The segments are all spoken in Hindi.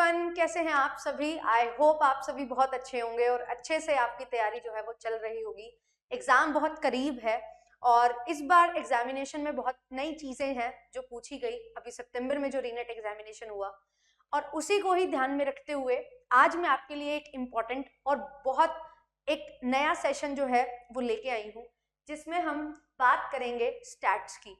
एवरीवन, कैसे हैं आप सभी? आई होप आप सभी बहुत अच्छे होंगे और अच्छे से आपकी तैयारी जो है वो चल रही होगी। एग्जाम बहुत करीब है और इस बार एग्जामिनेशन में बहुत नई चीजें हैं जो पूछी गई। अभी सितंबर में जो रीनेट एग्जामिनेशन हुआ और उसी को ही ध्यान में रखते हुए आज मैं आपके लिए एक इम्पॉर्टेंट और बहुत एक नया सेशन जो है वो लेके आई हूँ, जिसमें हम बात करेंगे स्टैट्स की।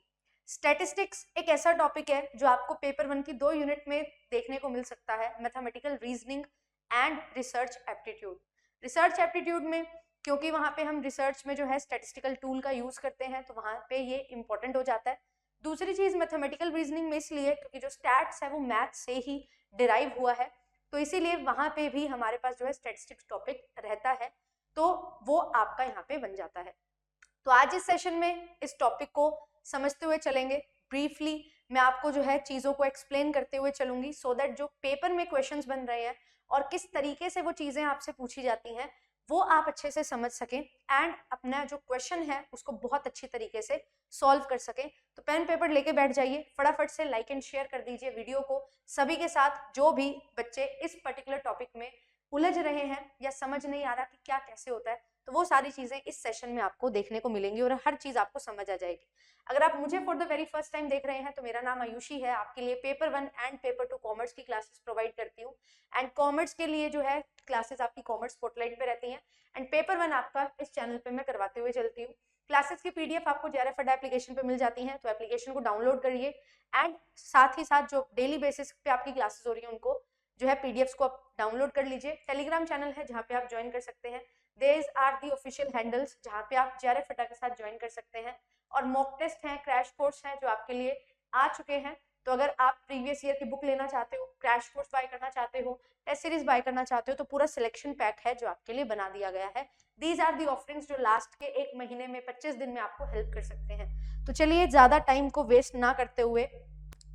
स्टैटिस्टिक्स एक ऐसा टॉपिक है जो आपको पेपर 1 की 2 यूनिट में देखने को मिल सकता है, mathematical reasoning and research aptitude. Research aptitude में क्योंकि वहाँ पे हम रिसर्च में जो है स्टैटिस्टिकल टूल का यूज करते हैं तो वहाँ पे ये इंपॉर्टेंट हो जाता है। दूसरी चीज मैथमेटिकल रीजनिंग में इसलिए क्योंकि जो स्टैट्स है वो मैथ से ही डिराइव हुआ है, तो इसीलिए वहाँ पे भी हमारे पास जो है स्टैटिस्टिक्स टॉपिक रहता है, तो वो आपका यहाँ पे बन जाता है। तो आज इस सेशन में इस टॉपिक को समझते हुए चलेंगे। ब्रीफली मैं आपको जो है चीज़ों को एक्सप्लेन करते हुए चलूंगी सो दैट जो पेपर में क्वेश्चंस बन रहे हैं और किस तरीके से वो चीज़ें आपसे पूछी जाती हैं वो आप अच्छे से समझ सकें एंड अपना जो क्वेश्चन है उसको बहुत अच्छी तरीके से सॉल्व कर सकें। तो पेन पेपर लेके बैठ जाइए, फटाफट से लाइक एंड शेयर कर दीजिए वीडियो को सभी के साथ। जो भी बच्चे इस पर्टिकुलर टॉपिक में उलझ रहे हैं या समझ नहीं आ रहा कि क्या कैसे होता है, तो वो सारी चीजें इस सेशन में आपको देखने को मिलेंगी और हर चीज आपको समझ आ जाएगी। अगर आप मुझे for the very first time देख रहे हैं तो मेरा नाम आयुषी है। आपके लिए पेपर 1 एंड पेपर 2 कॉमर्स की क्लासेस प्रोवाइड करती हूँ एंड कॉमर्स के लिए जो है क्लासेस आपकी कॉमर्स स्पॉटलाइट पे रहती हैं एंड पेपर 1 आपका इस चैनल पे मैं करवाते हुए चलती हूँ। क्लासेस की पीडीएफ आपको JRF अड्डा एप्लीकेशन पे मिल जाती है, तो एप्लीकेशन को डाउनलोड करिए एंड साथ ही साथ जो डेली बेसिस पे आपकी क्लासेस हो रही है उनको जो है पीडीएफ्स को आप डाउनलोड कर लीजिए। टेलीग्राम चैनल है जहाँ पे आप ज्वाइन कर सकते हैं। These are the official handles जहाँ पे आप JRF अड्डा के साथ ज्वाइन कर सकते हैं और मॉक टेस्ट हैं, क्रैश कोर्स हैं जो आपके लिए आ चुके हैं। तो अगर आप प्रीवियस ईयर की बुक लेना चाहते हो, क्रैश कोर्स बाय करना चाहते हो, टेस्ट सीरीज बाय करना चाहते हो, तो पूरा सिलेक्शन पैक है जो आपके लिए बना दिया गया है। दीज आर दी ऑफरिंग्स जो लास्ट के 1 महीने में 25 दिन में आपको हेल्प कर सकते हैं। तो चलिए ज्यादा टाइम को वेस्ट ना करते हुए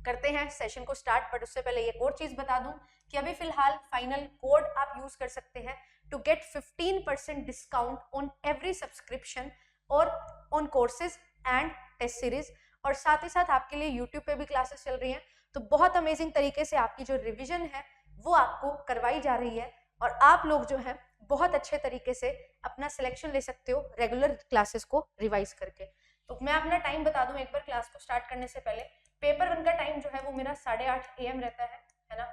करते हैं सेशन को स्टार्ट। बट उससे पहले एक और चीज बता दूं कि अभी फिलहाल फाइनल कोड आप यूज कर सकते हैं to get 15% discount on every subscription और on courses and test series. और साथ ही साथ आपके लिए यूट्यूब पे भी क्लासेस चल रही हैं, तो बहुत अमेजिंग तरीके से आपकी जो रिविजन है वो आपको करवाई जा रही है और आप लोग जो है बहुत अच्छे तरीके से अपना सिलेक्शन ले सकते हो रेगुलर क्लासेस को रिवाइज करके। तो मैं अपना टाइम बता दूं एक बार क्लास को स्टार्ट करने से पहले। पेपर 1 का टाइम जो है वो मेरा 8:30 AM रहता है ना,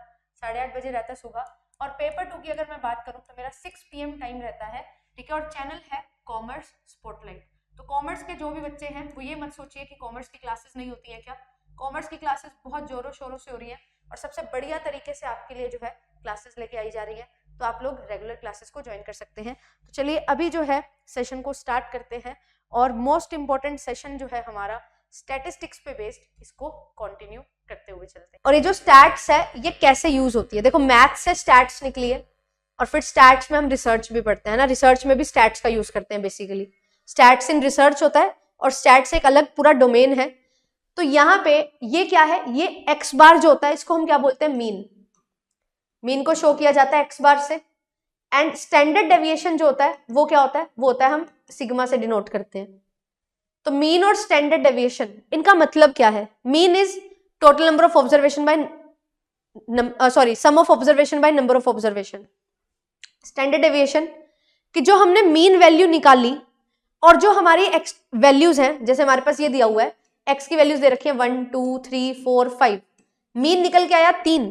8:30 बजे रहता है सुबह। और पेपर 2 की अगर मैं बात करूं तो मेरा 6 PM टाइम रहता है, ठीक है। और चैनल है कॉमर्स स्पॉटलाइट। तो कॉमर्स के जो भी बच्चे हैं वो ये मत सोचिए कि कॉमर्स की क्लासेस नहीं होती है क्या। कॉमर्स की क्लासेस बहुत जोरों शोरों से हो रही है और सबसे बढ़िया तरीके से आपके लिए जो है क्लासेस लेके आई जा रही है, तो आप लोग रेगुलर क्लासेस को ज्वाइन कर सकते हैं। तो चलिए अभी जो है सेशन को स्टार्ट करते हैं और मोस्ट इंपॉर्टेंट सेशन जो है हमारा स्टैटिस्टिक्स पे बेस्ड, इसको कंटिन्यू करते हुए चलते हैं। और ये जो स्टैट्स है ये कैसे यूज होती है, देखो मैथ से स्टैट्स निकली है और फिर स्टैट्स में हम रिसर्च भी पढ़ते हैं ना, रिसर्च में भी स्टैट्स का यूज करते हैं। बेसिकली स्टैट्स इन रिसर्च होता है और स्टैट्स एक अलग पूरा डोमेन है। तो यहाँ पे ये क्या है, ये एक्स बार जो होता है इसको हम क्या बोलते हैं, मीन। मीन को शो किया जाता है एक्स बार से एंड स्टैंडर्ड डेविएशन जो होता है वो क्या होता है, वो होता है हम सिग्मा से डिनोट करते हैं। तो मीन और स्टैंडर्ड डेविएशन इनका मतलब क्या है, mean is total number of observation by sum of observation by number of observation. Standard deviation कि जो हमने मीन वैल्यू निकाली और जो हमारी एक्स वैल्यूज हैं, जैसे हमारे पास ये दिया हुआ है एक्स की वैल्यूज दे रखी है 1 2 3 4 5, मीन निकल के आया 3,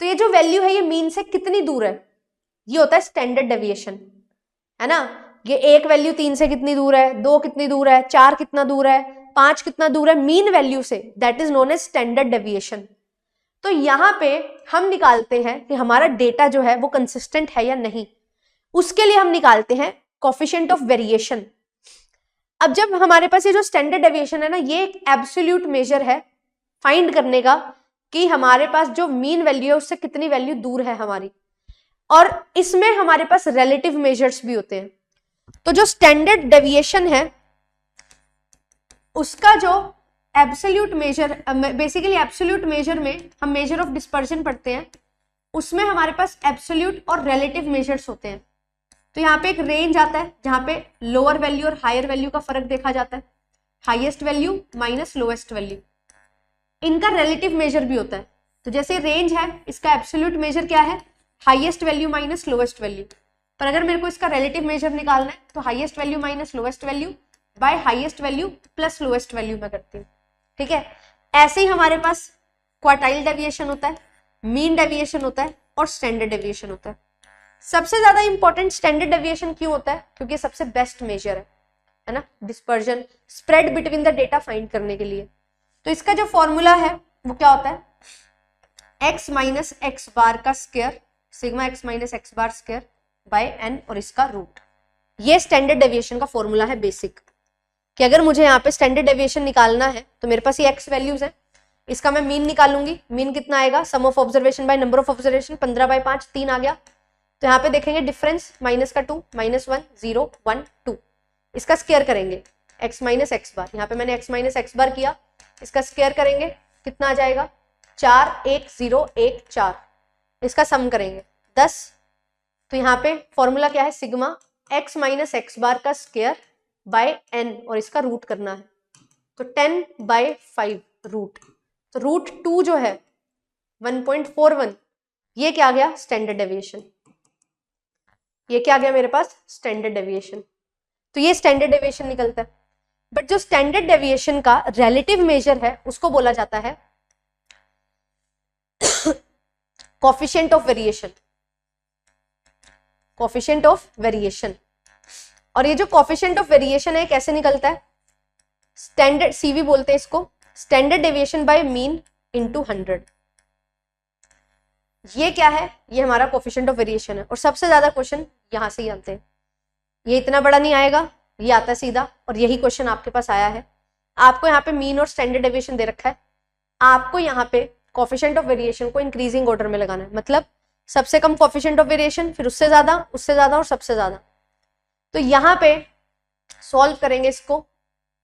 तो ये जो वैल्यू है ये मीन से कितनी दूर है, ये होता है स्टैंडर्ड डेविएशन, है ना। ये एक वैल्यू 3 से कितनी दूर है, 2 कितनी दूर है, 4 कितना दूर है, 5 कितना दूर है मीन वैल्यू से, that is known as standard deviation. तो यहाँ पे हम निकालते हैं कि हमारा डेटा जो है वो कंसिस्टेंट है या नहीं, उसके लिए हम निकालते हैं कोफिशिएंट ऑफ वेरिएशन। अब जब हमारे पास ये जो स्टैंडर्ड डेविएशन है ना, ये एक एब्सोल्यूट मेजर है फाइंड करने का कि हमारे पास जो मीन वैल्यू है उससे कितनी वैल्यू दूर है हमारी, और इसमें हमारे पास रिलेटिव मेजर्स भी होते हैं। तो जो स्टैंडर्ड डेविएशन है उसका जो absolute major, basically absolute major में हम मेजर ऑफ डिस्पर्जन पढ़ते हैं, उसमें हमारे पास एब्सोल्यूट और रिलेटिव मेजर्स होते हैं। तो यहाँ पे एक रेंज आता है जहां पे लोअर वैल्यू और हायर वैल्यू का फर्क देखा जाता है, highest value minus lowest value. इनका रिलेटिव मेजर भी होता है, तो जैसे रेंज है इसका एब्सोल्यूट मेजर क्या है, highest value minus lowest value, पर अगर मेरे को इसका रिलेटिव मेजर निकालना है तो highest value minus lowest value by highest value plus lowest value में करती हूँ। ठीक है, ऐसे ही हमारे पास क्वार्टाइल डेविएशन होता है, मीन डेविएशन होता है और स्टैंडर्ड डेविएशन होता है। सबसे ज्यादा इंपॉर्टेंट स्टैंडर्ड डेविएशन क्यों होता है, क्योंकि सबसे बेस्ट मेजर है ना, dispersion spread between the data find करने के लिए। तो इसका जो फॉर्मूला है वो क्या होता है, x माइनस एक्स बार का square sigma x minus x bar square by n और इसका रूट। ये स्टैंडर्ड डेविएशन का फॉर्मूला है बेसिक, कि अगर मुझे यहाँ पे स्टैंडर्ड डेविएशन निकालना है तो मेरे पास ये x वैल्यूज है, इसका मैं मीन निकालूंगी। मीन कितना आएगा, sum of observation by number of observation, 15/5 3 आ गया। तो यहाँ पे देखेंगे डिफरेंस माइनस का 2 -1 0 1 2, इसका स्क्वायर करेंगे x माइनस एक्स बार, यहाँ पे मैंने x माइनस एक्स बार किया, इसका स्क्वायर करेंगे कितना आ जाएगा 4 1 0 1 4, इसका सम करेंगे 10। तो यहाँ पे फॉर्मूला क्या है, सिग्मा x माइनस एक्स बार का स्क्वायर बाय n और इसका रूट करना है, तो 10/5 रूट, तो रूट 2 जो है 1.41, ये क्या आ गया स्टैंडर्ड डेविएशन, ये क्या आ गया मेरे पास स्टैंडर्ड डेविएशन। तो ये स्टैंडर्ड डेविएशन निकलता है। बट जो स्टैंडर्ड डेविएशन का रिलेटिव मेजर है उसको बोला जाता है coefficient of variation, coefficient of variation. और ये जो कोफिशिएंट ऑफ वेरिएशन है कैसे निकलता है, स्टैंडर्ड सीवी बोलते हैं इसको, standard deviation by mean into 100। ये क्या है, ये हमारा कोफिशिएंट ऑफ वेरिएशन है। और सबसे ज्यादा क्वेश्चन यहां से ही आते हैं, ये इतना बड़ा नहीं आएगा, ये आता है सीधा, और यही क्वेश्चन आपके पास आया है। आपको यहाँ पे मीन और स्टैंडर्ड डेविएशन दे रखा है, आपको यहाँ पे कोफिशिएंट ऑफ वेरिएशन को इंक्रीजिंग ऑर्डर में लगाना है, मतलब सबसे कम कोफिशिएंट ऑफ वेरिएशन, फिर उससे ज्यादा और सबसे ज्यादा। तो यहाँ पे सॉल्व करेंगे इसको,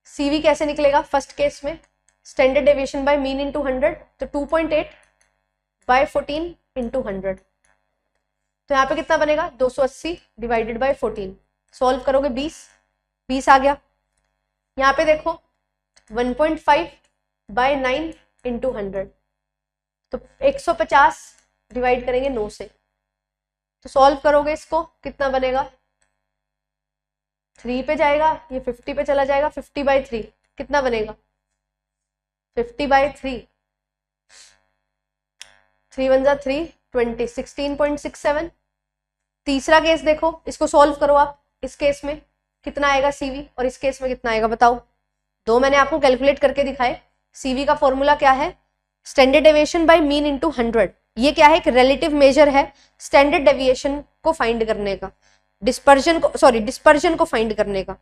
सीवी कैसे निकलेगा, फर्स्ट केस में standard deviation by mean into 100, तो 2.8/14 इंटू 100, तो यहाँ पे कितना बनेगा 280 डिवाइडेड बाय 14, सॉल्व करोगे 20 आ गया। यहाँ पे देखो 1.5/9 इंटू 100, तो 150 डिवाइड करेंगे 9 से, तो सॉल्व करोगे इसको कितना बनेगा, 3 पे जाएगा, ये 50 पे चला जाएगा, 50/3 कितना बनेगा 50/3, 3 1 जा 3 20 16.67। तीसरा केस देखो, इसको सॉल्व करो आप, इस केस में कितना आएगा सीवी और इस केस में कितना आएगा बताओ, दो मैंने आपको कैलकुलेट करके दिखाए। सीवी का फॉर्मूला क्या है, standard deviation by mean into 100, ये क्या है, एक रिलेटिव मेजर है स्टैंडर्ड डेविएशन को फाइंड करने का, डिस्पर्जन को फाइंड करने का।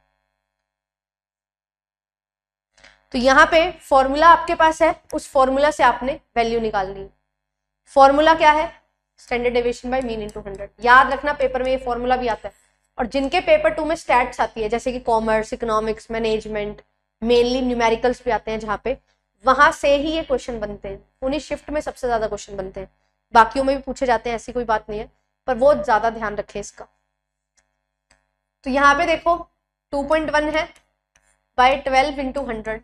तो यहाँ पे फॉर्मूला आपके पास है, उस फॉर्मूला से आपने वैल्यू निकालनी है। फॉर्मूला क्या है, standard deviation by mean into 100। याद रखना पेपर में ये फॉर्मूला भी आता है, और जिनके पेपर 2 में स्टैट्स आती है, जैसे कि commerce, economics, management, mainly numericals भी आते हैं जहाँ पे, वहां से ही ये क्वेश्चन बनते हैं। उन्हीं शिफ्ट में सबसे ज्यादा क्वेश्चन बनते हैं, बाकियों में भी पूछे जाते हैं, ऐसी कोई बात नहीं है, पर वो ज्यादा ध्यान रखें इसका। तो यहाँ पे देखो 2.1 है बाय 12 इंटू 100,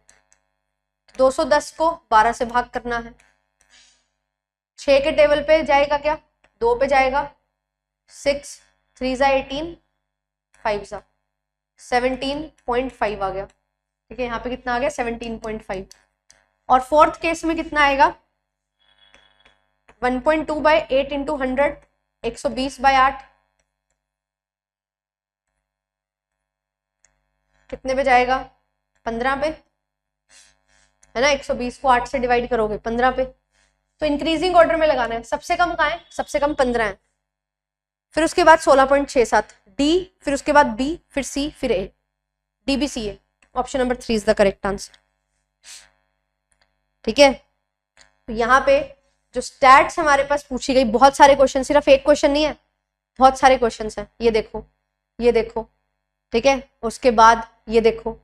210 को 12 से भाग करना है, 6 के टेबल पे जाएगा क्या, 2 पे जाएगा, 6 3 जा 18 5 जा 17.5 आ गया। ठीक है, यहाँ पे कितना आ गया 17.5। और फोर्थ केस में कितना आएगा 1.2/8 इंटू 100, 120/8 कितने पे जाएगा 15 पे, है ना, 120 को 8 से डिवाइड करोगे 15 पे। तो इंक्रीजिंग ऑर्डर में लगाना है, सबसे कम कहाँ है, सबसे कम 15 है, फिर उसके बाद 16.67 डी, फिर उसके बाद बी, फिर सी, फिर A, D B C A. Option number 3 is the correct answer. ठीक है, तो यहाँ पे जो स्टैट्स हमारे पास पूछी गई, बहुत सारे क्वेश्चन, सिर्फ एक क्वेश्चन नहीं है, बहुत सारे क्वेश्चन हैं। ये देखो, ये देखो, ठीक है, उसके बाद ये देखो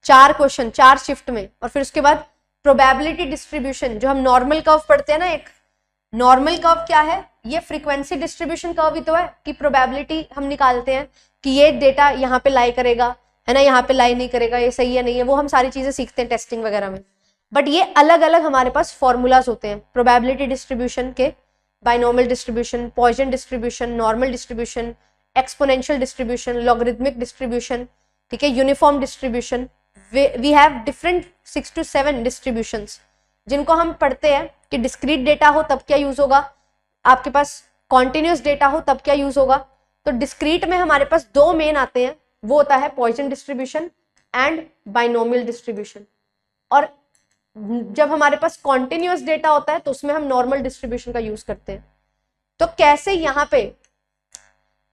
4 क्वेश्चन 4 शिफ्ट में, और फिर उसके बाद प्रोबेबिलिटी डिस्ट्रीब्यूशन, जो हम नॉर्मल कर्व पढ़ते हैं ना, एक नॉर्मल कर्व क्या है, ये फ्रीक्वेंसी डिस्ट्रीब्यूशन कर्व ही तो है, कि प्रोबेबिलिटी हम निकालते हैं कि ये डेटा यहाँ पे लाई करेगा, है ना, यहाँ पे लाई नहीं करेगा, ये सही है नहीं है, वो हम सारी चीजें सीखते हैं टेस्टिंग वगैरह में। बट ये अलग अलग हमारे पास फॉर्मूलाज होते हैं प्रोबेबिलिटी डिस्ट्रीब्यूशन के, binomial distribution, Poisson distribution, normal distribution, exponential distribution, logarithmic distribution, ठीक है, uniform distribution. We have different 6 to 7 distributions जिनको हम पढ़ते हैं कि डिस्क्रीट डेटा हो तब क्या यूज होगा, आपके पास कॉन्टिन्यूस डेटा हो तब क्या यूज होगा। तो डिस्क्रीट में हमारे पास दो मेन आते हैं, वो होता है Poisson distribution and binomial distribution. और जब हमारे पास कॉन्टिन्यूस डेटा होता है तो उसमें हम नॉर्मल डिस्ट्रीब्यूशन का यूज करते हैं। तो कैसे यहाँ पे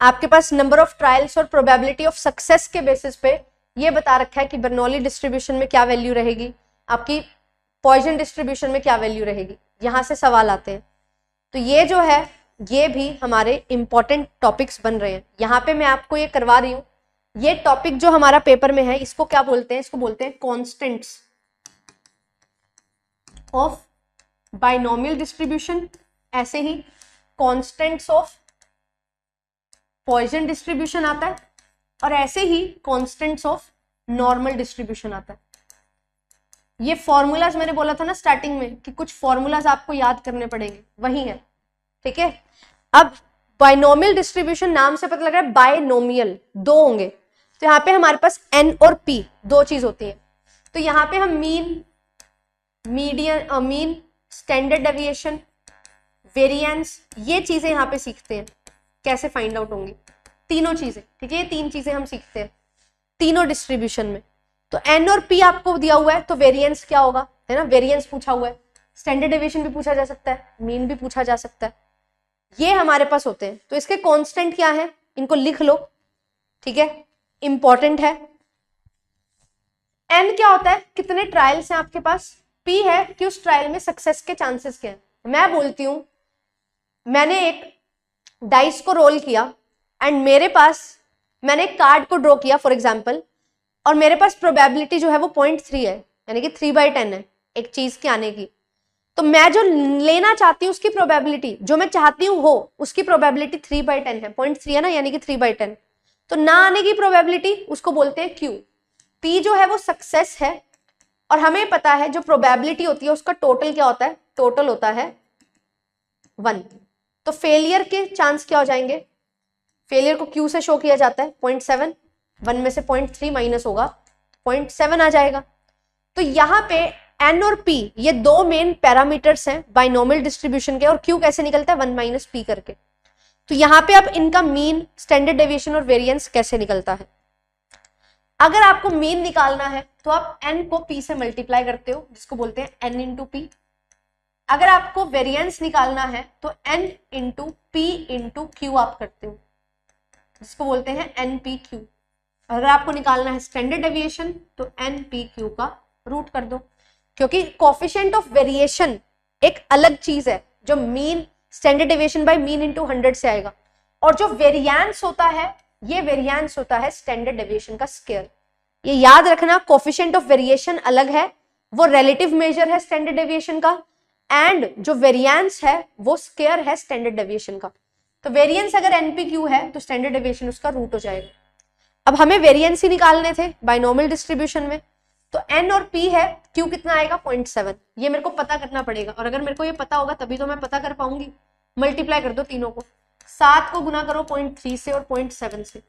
आपके पास नंबर ऑफ ट्रायल्स और प्रोबेबिलिटी ऑफ सक्सेस के बेसिस पे ये बता रखा है कि बर्नौली डिस्ट्रीब्यूशन में क्या वैल्यू रहेगी, आपकी पॉइसन डिस्ट्रीब्यूशन में क्या वैल्यू रहेगी, यहां से सवाल आते हैं। तो ये जो है ये भी हमारे इंपॉर्टेंट टॉपिक्स बन रहे हैं। यहाँ पे मैं आपको ये करवा रही हूँ, ये टॉपिक जो हमारा पेपर में है इसको क्या बोलते हैं, इसको बोलते हैं कॉन्स्टेंट्स ऑफ बाइनोमियल डिस्ट्रीब्यूशन, ऐसे ही कॉन्स्टेंट्स ऑफ पॉइसन डिस्ट्रीब्यूशन आता है, और ऐसे ही कॉन्स्टेंट्स ऑफ नॉर्मल डिस्ट्रीब्यूशन आता है। ये फॉर्मूलाज मैंने बोला था ना स्टार्टिंग में कि कुछ फॉर्मूलाज आपको याद करने पड़ेंगे, वही है, ठीक है। अब बाइनोमियल डिस्ट्रीब्यूशन नाम से पता लग रहा है बाइनोमियल, दो होंगे, तो यहाँ पे हमारे पास n और p दो चीज होती है। तो यहाँ पे हम mean, median, mean, standard deviation, variance, ये चीजें यहाँ पे सीखते हैं कैसे फाइंड आउट होंगी, तीनों चीजें, ठीक है। ये तीन चीजें हम सीखते हैं तीनों डिस्ट्रीब्यूशन में। तो n और p आपको दिया हुआ है तो वेरिएंस क्या होगा, है ना, वेरिएंस पूछा हुआ है, स्टैंडर्ड डेविएशन भी पूछा जा सकता है, मीन भी पूछा जा सकता है, ये हमारे पास होते हैं। तो इसके कांस्टेंट क्या है, इनको लिख लो, ठीक है, इंपॉर्टेंट है। n क्या होता है, कितने ट्रायल्स हैं आपके पास, p है कि उस ट्रायल में सक्सेस के चांसेस क्या है। मैं बोलती हूं मैंने एक डाइस को रोल किया एंड मेरे पास, मैंने एक कार्ड को ड्रॉ किया फॉर एग्जाम्पल, और मेरे पास प्रोबेबिलिटी जो है वो 0.3 है, यानी कि 3/10 है एक चीज के आने की। तो मैं जो लेना चाहती हूँ उसकी प्रोबेबिलिटी, जो मैं चाहती हूँ हो उसकी प्रोबेबिलिटी 3/10 है, 0.3 है ना, यानी कि 3/10। तो ना आने की प्रोबेबिलिटी उसको बोलते हैं Q। P जो है वो सक्सेस है, और हमें पता है जो प्रोबेबिलिटी होती है उसका टोटल क्या होता है, टोटल होता है 1। तो फेलियर के चांस क्या हो जाएंगे, फेलियर को Q से शो किया जाता है 0.7, 1 में से 0.3 माइनस होगा 0.7 आ जाएगा। तो यहाँ पे n और p ये दो मेन पैरामीटर्स हैं बाइनोमियल डिस्ट्रीब्यूशन के, और q कैसे निकलता है 1 माइनस p करके। तो यहाँ पे अब इनका मीन, स्टैंडर्ड डेविएशन और वेरिएंस कैसे निकलता है। अगर आपको मीन निकालना है तो आप n को p से मल्टीप्लाई करते हो, जिसको बोलते हैं n इंटू p। अगर आपको वेरिएंस निकालना है तो n into p into q आप करते हो, जिसको बोलते हैं npq। अगर आपको निकालना है स्टैंडर्ड डेविएशन तो npq का रूट कर दो, क्योंकि कोफिशिएंट ऑफ वेरिएशन एक अलग चीज है जो mean, standard deviation by mean into 100 से आएगा, और जो वेरिएंस होता है ये वेरिएंस होता है स्टैंडर्ड डेविएशन का स्क्वायर। ये याद रखना, कोफिशिएंट ऑफ वेरिएशन अलग है, वो रिलेटिव मेजर है स्टैंडर्ड डेविएशन का, एंड जो वेरिएंस है वो स्क्वायर है स्टैंडर्ड डेविएशन का। तो वेरिएंस अगर npq है तो स्टैंडर्ड डेविएशन उसका रूट हो जाएगा। अब हमें वेरिएंस ही निकालने थे बाइनोमियल डिस्ट्रीब्यूशन में, तो n और p है, q कितना आएगा 0.7, ये मेरे को पता करना पड़ेगा, और अगर मेरे को ये पता होगा तभी तो मैं पता कर पाऊंगी। मल्टीप्लाई कर दो तीनों को, 7 को गुना करो 0.3 से और 0.7 से,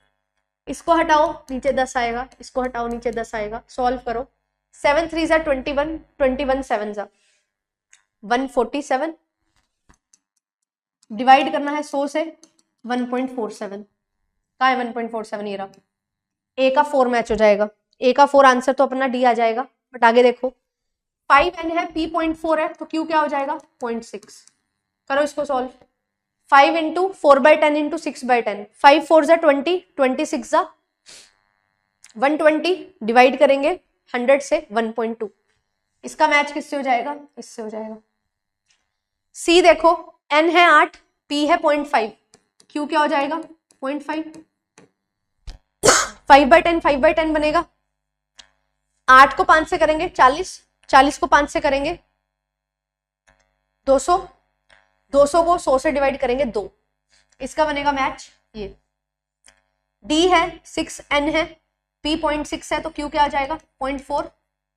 इसको हटाओ नीचे 10 आएगा, इसको हटाओ नीचे 10 आएगा, सॉल्व करो, 7 3 जा 21, 21 7 जा 147, डिवाइड करना है 100 से 1.47, कहाँ है 1.47, ये रहा, a का 4 मैच हो जाएगा, a का 4 आंसर तो अपना d आ जाएगा। बट आगे देखो 5n है, p 0.4 है, तो q क्या हो जाएगा 0.6। करो इसको सॉल्व, 5 इंटू 4/10 इंटू 6/10, 5 4 जा 20, 26 जा 120, डिवाइड करेंगे 100 से 1.2, इसका मैच किससे हो जाएगा, इससे हो जाएगा। c देखो, n है 8, p है 0.5, q क्या हो जाएगा 0.5, 5/10 5/10 बनेगा, 8 को 5 से करेंगे 40, 40 को 5 से करेंगे 200, 200 को 100 से डिवाइड करेंगे 2, इसका बनेगा मैच ये। d है 6, n है, p 0.6 है, तो q क्या आ जाएगा 0.4,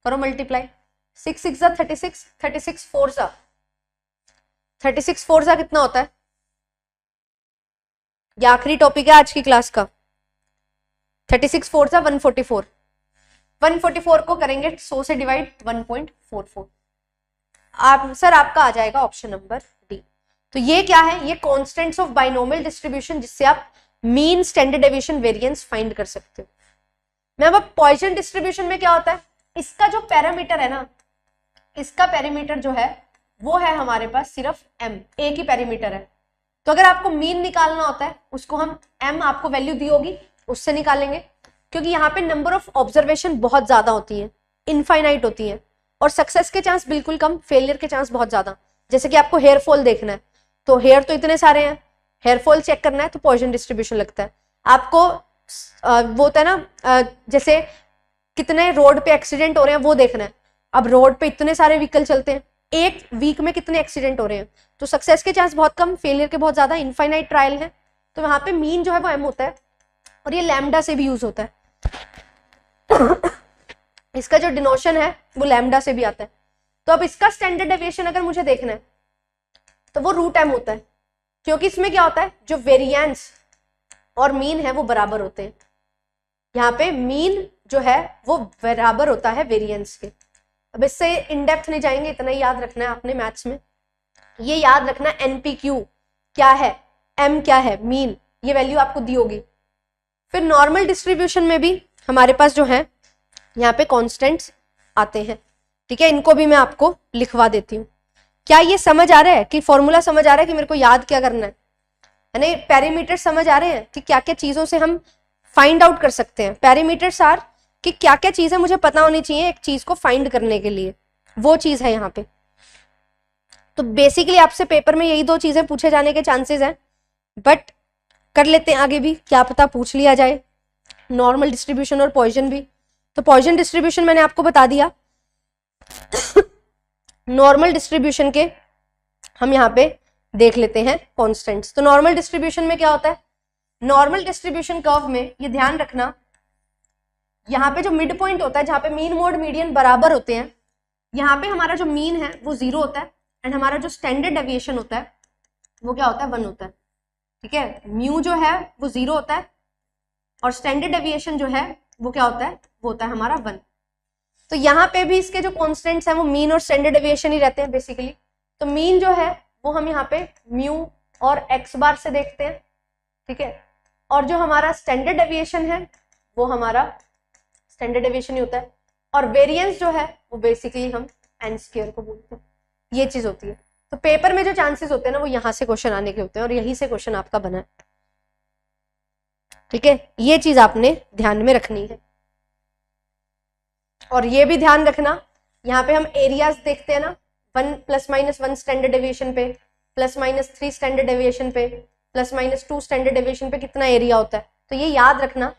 करो मल्टीप्लाई, 6 6 जा 36, 36 4 जा 36 4 जा कितना होता है? ये आखिरी टॉपिक है आज की क्लास का। 36 4 जा 144, 144 को करेंगे 100 से डिवाइड 1.44। आप सर आपका आ जाएगा ऑप्शन नंबर डी। तो ये क्या है? ये कॉन्स्टेंट्स ऑफ बाइनोमियल डिस्ट्रीब्यूशन, जिससे आप mean, standard deviation, variance find कर सकते हो। मैं अब पॉइसन डिस्ट्रीब्यूशन में क्या होता है, इसका जो पैरामीटर है ना, इसका पैरामीटर जो है वो है हमारे पास सिर्फ m, एक ही पैरामीटर है। तो अगर आपको मीन निकालना होता है उसको हम m, आपको वैल्यू दी होगी उससे निकालेंगे, क्योंकि यहाँ पे नंबर ऑफ ऑब्जर्वेशन बहुत ज्यादा होती है, इनफाइनाइट होती है, और सक्सेस के चांस बिल्कुल कम, फेलियर के चांस बहुत ज्यादा। जैसे कि आपको हेयर फॉल देखना है तो हेयर तो इतने सारे हैं, हेयर फॉल चेक करना है तो पॉइसन डिस्ट्रीब्यूशन लगता है। आपको वो होता है ना, जैसे कितने रोड पे एक्सीडेंट हो रहे हैं वो देखना है। अब रोड पे इतने सारे व्हीकल चलते हैं, एक वीक में कितने एक्सीडेंट हो रहे हैं, तो सक्सेस के चांस बहुत कम, फेलियर के बहुत ज्यादा, इनफाइनाइट ट्रायल है। तो वहां पे मीन जो है वो m होता है, और ये लैम्डा से भी यूज होता है। इसका जो डिनोशन है वो लैम्डा से भी आता है। तो अब इसका स्टैंडर्ड डेविएशन अगर मुझे देखना है तो वो रूट m होता है, क्योंकि इसमें क्या होता है, जो वेरिएंस और मीन है वो बराबर होते हैं। यहाँ पे मीन जो है वो बराबर होता है वेरिएंस के। अब इससे इन डेप्थ नहीं जाएंगे, इतना ही याद रखना है आपने मैथ्स में। ये याद रखना NPQ क्या है, m क्या है, मीन, ये वैल्यू आपको दी होगी। फिर नॉर्मल डिस्ट्रीब्यूशन में भी हमारे पास जो है यहाँ पे कॉन्स्टेंट्स आते हैं, ठीक है। इनको भी मैं आपको लिखवा देती हूँ। क्या ये समझ आ रहा है कि फॉर्मूला समझ आ रहा है कि मेरे को याद क्या करना है? यानी पैरामीटर समझ आ रहे हैं कि क्या क्या चीजों से हम फाइंड आउट कर सकते हैं। पैरामीटर्स आर कि क्या क्या चीजें मुझे पता होनी चाहिए एक चीज को फाइंड करने के लिए, वो चीज है यहाँ पे। तो बेसिकली आपसे पेपर में यही दो चीजें पूछे जाने के चांसेस हैं, बट कर लेते हैं आगे भी, क्या पता पूछ लिया जाए, नॉर्मल डिस्ट्रीब्यूशन और पॉइजन भी। तो पॉइजन डिस्ट्रीब्यूशन मैंने आपको बता दिया। नॉर्मल डिस्ट्रीब्यूशन के हम यहाँ पे देख लेते हैं कॉन्स्टेंट्स। तो नॉर्मल डिस्ट्रीब्यूशन में क्या होता है, नॉर्मल डिस्ट्रीब्यूशन कर्व में ये ध्यान रखना, यहाँ पे जो मिड पॉइंट होता है, जहाँ पे मीन, मोड, मीडियन बराबर होते हैं, यहाँ पे हमारा जो मीन है वो 0 होता है, एंड हमारा जो स्टैंडर्ड डेविएशन होता है वो क्या होता है, 1 होता है, ठीक है। म्यू जो है वो 0 होता है, और स्टैंडर्ड डेविएशन जो है वो क्या होता है, वो होता है हमारा 1। तो यहाँ पे भी इसके जो कॉन्स्टेंट्स हैं वो मीन और स्टैंडर्ड डेविएशन ही रहते हैं बेसिकली। तो मीन जो है वो हम यहाँ पे म्यू और x बार से देखते हैं, ठीक है। और जो हमारा स्टैंडर्ड डेविएशन है वो हमारा स्टैंडर्ड डेविएशन ही होता है, और वेरिएंस जो है वो बेसिकली हम n स्क्वायर को बोलते हैं। ये चीज होती है। तो पेपर में जो चांसेस होते हैं ना वो यहाँ से क्वेश्चन आने के होते हैं, और यहीं से क्वेश्चन आपका बना है, ठीक है। ये चीज आपने ध्यान में रखनी है। और ये भी ध्यान रखना, यहाँ पे हम एरियाज देखते हैं ना, 1 ±1 स्टैंडर्ड डेविएशन पे, +-3 स्टैंडर्ड डेविएशन पे, +-2 स्टैंडर्ड डेविएशन पे कितना एरिया होता है। तो ये याद रखना,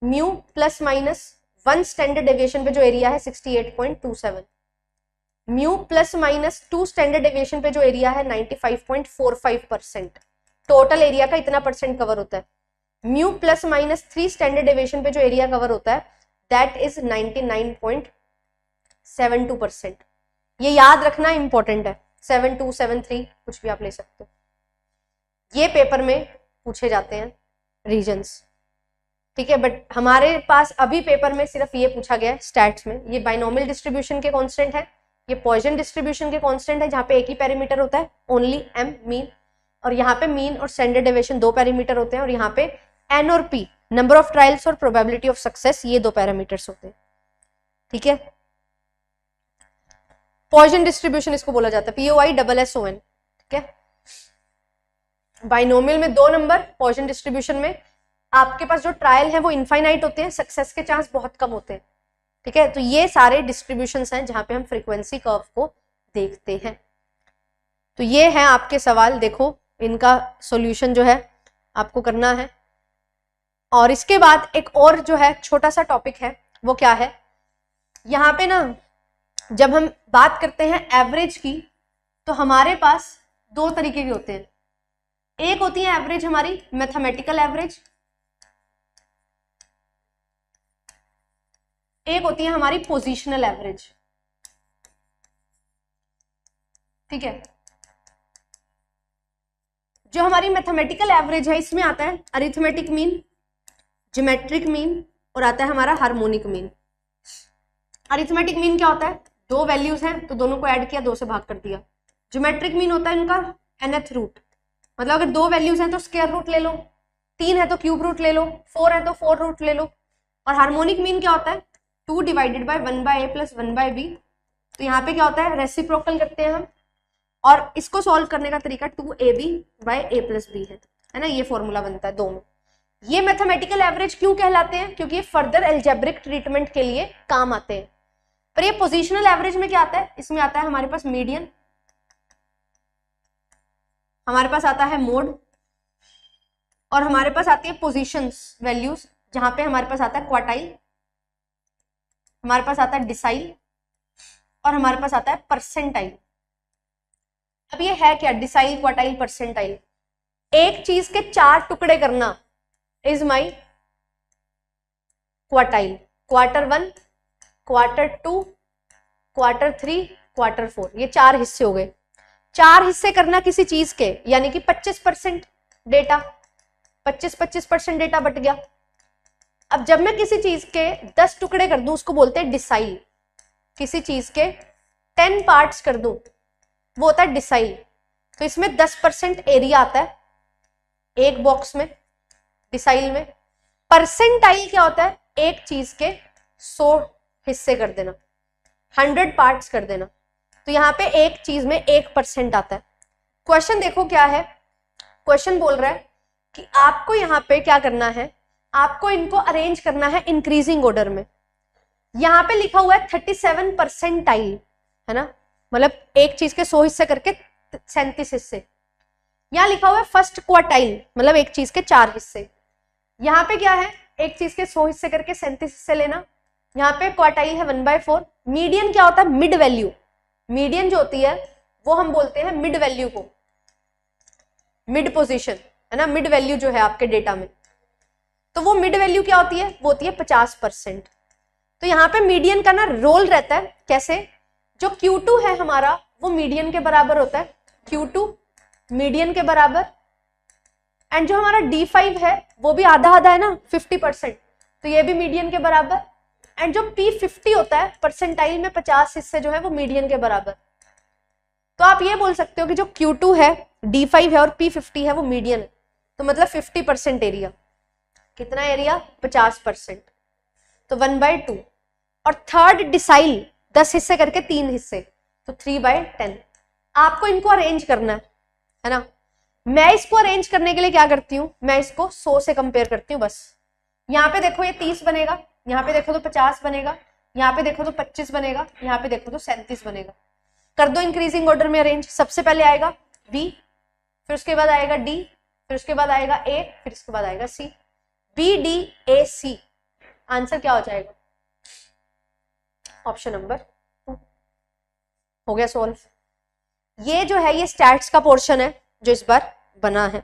म्यू +-1 स्टैंडर्ड डेविएशन पे जो एरिया है 68.27, म्यू +-2 स्टैंडर्ड डेविएशन पे जो एरिया है 95.45%। टोटल एरिया का इतना परसेंट कवर होता है। म्यू +-3 स्टैंडर्ड डेविएशन पे जो एरिया कवर होता है दैट इज 99.72%। ये याद रखना इंपॉर्टेंट है, 72, 73 कुछ भी आप ले सकते हो। ये पेपर में पूछे जाते हैं रीजन्स, ठीक है। बट हमारे पास अभी पेपर में सिर्फ ये पूछा गया है स्टैट्स में। ये बाइनोमियल डिस्ट्रीब्यूशन के कांस्टेंट है, ये पॉइसन डिस्ट्रीब्यूशन के कांस्टेंट है, जहाँ पे एक ही पैरामीटर होता है, ओनली m, मीन। और यहाँ पे मीन और स्टैंडर्ड डेविएशन 2 पैरामीटर होते हैं, और यहाँ पे n और p, नंबर ऑफ ट्रायल्स और प्रोबेबिलिटी ऑफ सक्सेस, ये 2 पैरामीटर्स होते हैं, ठीक है। पॉइसन डिस्ट्रीब्यूशन इसको बोला जाता है, POISSON, ठीक है। बाइनोमियल में 2 नंबर, पॉइसन डिस्ट्रीब्यूशन में आपके पास जो ट्रायल है वो इनफाइनाइट होते हैं, सक्सेस के चांस बहुत कम होते हैं, ठीक है। तो ये सारे डिस्ट्रीब्यूशंस हैं जहां पे हम फ्रीक्वेंसी कर्व को देखते हैं। तो ये है आपके सवाल, देखो इनका सॉल्यूशन जो है आपको करना है। और इसके बाद एक और जो है छोटा सा टॉपिक है, वो क्या है, यहाँ पे ना जब हम बात करते हैं एवरेज की, तो हमारे पास 2 तरीके के होते हैं। एक होती है एवरेज हमारी मैथमेटिकल एवरेज, एक होती है हमारी पोजीशनल एवरेज। ठीक है। जो हमारी मैथमेटिकल एवरेज है इसमें आता है अरिथमेटिक मीन, ज्योमेट्रिक मीन और आता है हमारा हार्मोनिक मीन। अरिथमेटिक मीन क्या होता है, दो वैल्यूज हैं तो दोनों को ऐड किया, 2 से भाग कर दिया। ज्योमेट्रिक मीन होता है इनका nth रूट, मतलब अगर 2 वैल्यूज हैं तो स्क्वायर रूट ले लो, 3 है तो क्यूब रूट ले लो, 4 है तो 4 रूट ले लो। और हार्मोनिक मीन क्या होता है, 2 divided by 1/a plus 1/b। तो यहाँ पे क्या होता है, रेसिप्रोकल करते हैं हम, और इसको सॉल्व करने का तरीका 2ab bye a plus b है ना, ये फॉर्मूला बनता है 2 में। ये मैथमेटिकल एवरेज क्यों कहलाते हैं, क्योंकि ये फर्दर एल्जेब्रिक ट्रीटमेंट के लिए काम आते हैं। पर ये पोजिशनल एवरेज में क्या आता है, इसमें आता है हमारे पास मीडियन, हमारे पास आता है मोड, और हमारे पास आती है पोजीशंस वैल्यूज, जहां पे हमारे पास आता है क्वार्टाइल, हमारे पास आता है डिसाइल, और हमारे पास आता है परसेंटाइल। अब ये है क्या, डिसाइल, क्वार्टाइल, परसेंटाइल। एक चीज के 4 टुकड़े करना is my quartile, Q1, Q2, Q3, Q4, ये 4 हिस्से हो गए। 4 हिस्से करना किसी चीज के, यानी कि 25% डेटा, 25% डेटा बट गया। अब जब मैं किसी चीज के 10 टुकड़े कर दूं उसको बोलते हैं डिसाइल, किसी चीज के 10 पार्ट्स कर दूं वो होता है डिसाइल। तो इसमें 10% एरिया आता है एक बॉक्स में, डिसाइल में। परसेंटाइल क्या होता है, एक चीज के 100 हिस्से कर देना, 100 पार्ट्स कर देना। तो यहाँ पे एक चीज में 1% आता है। क्वेश्चन देखो क्या है, क्वेश्चन बोल रहा है कि आपको यहाँ पे क्या करना है, आपको इनको अरेंज करना है इंक्रीजिंग ऑर्डर में। यहाँ पे लिखा हुआ है 37 परसेंटाइल, है ना, मतलब एक चीज के 100 हिस्से करके 37 हिस्से। यहाँ लिखा हुआ है फर्स्ट क्वार्टाइल, मतलब एक चीज के 4 हिस्से। यहाँ पे क्या है, एक चीज के 100 हिस्से करके 37 हिस्से लेना। यहाँ पे क्वार्टाइल है 1/4। मीडियन क्या होता है, मिड वैल्यू। मीडियन जो होती है वो हम बोलते हैं मिड वैल्यू को, मिड पोजीशन, है ना, मिड वैल्यू जो है आपके डेटा में। तो वो मिड वैल्यू क्या होती है, वो होती है 50%। तो यहाँ पे मीडियन का ना रोल रहता है, कैसे, जो Q2 है हमारा वो मीडियन के बराबर होता है, Q2 मीडियन के बराबर। एंड जो हमारा D5 है वो भी आधा आधा है ना, 50%, तो ये भी मीडियन के बराबर। एंड जो P50 होता है परसेंटाइल में 50 हिस्से जो है वो मीडियन के बराबर। तो आप ये बोल सकते हो कि जो Q2 है, D5 है और P50 है वो मीडियन है। तो मतलब 50% एरिया, कितना एरिया, 50%, तो 1/2। और थर्ड डिसाइल 10 हिस्से करके 3 हिस्से, तो 3/10। आपको इनको अरेंज करना है ना। मैं इसको अरेंज करने के लिए क्या करती हूँ, मैं इसको 100 से कंपेयर करती हूँ बस। यहाँ पे देखो ये 30 बनेगा, यहाँ पे देखो तो 50 बनेगा, यहाँ पे देखो तो 25 बनेगा, यहाँ पे देखो तो 37 बनेगा। कर दो इंक्रीजिंग ऑर्डर में अरेंज। सबसे पहले आएगा B, फिर उसके बाद आएगा D, फिर उसके बाद आएगा A, फिर उसके बाद आएगा C। B D A C, answer क्या हो जाएगा, ऑप्शन नंबर 2 हो गया सॉल्व। ये जो है ये स्टैट्स का पोर्शन है जो इस बार बना है।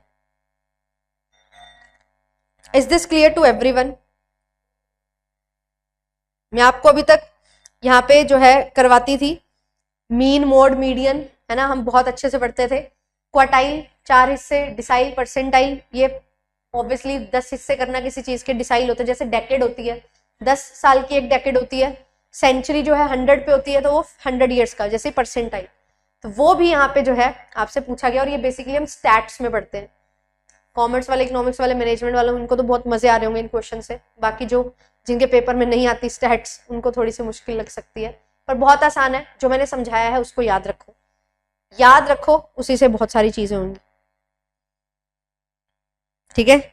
Is this clear to everyone? मैं आपको अभी तक यहाँ पे जो है करवाती थी मीन, मोड, मीडियन, है ना, हम बहुत अच्छे से पढ़ते थे। क्वार्टाइल 4 हिस्से, डिसाइल, परसेंटाइल, ये ऑब्वियसली 10 हिस्से करना किसी चीज के डिसाइल होते हैं। जैसे डेकेड होती है, 10 साल की एक डेकेड होती है। सेंचुरी जो है 100 पे होती है, तो वो 100 ईयर्स का, जैसे परसेंटाइल, तो वो भी यहाँ पे जो है आपसे पूछा गया। और ये बेसिकली हम स्टैट्स में पढ़ते हैं। कॉमर्स वाले, इकोनॉमिक्स वाले, मैनेजमेंट वाले, उनको तो बहुत मजे आ रहे होंगे इन क्वेश्चन से। बाकी जो जिनके पेपर में नहीं आती स्टैट्स, उनको थोड़ी सी मुश्किल लग सकती है, पर बहुत आसान है। जो मैंने समझाया है उसको याद रखो, याद रखो, उसी से बहुत सारी चीजें होंगी। ठीक है।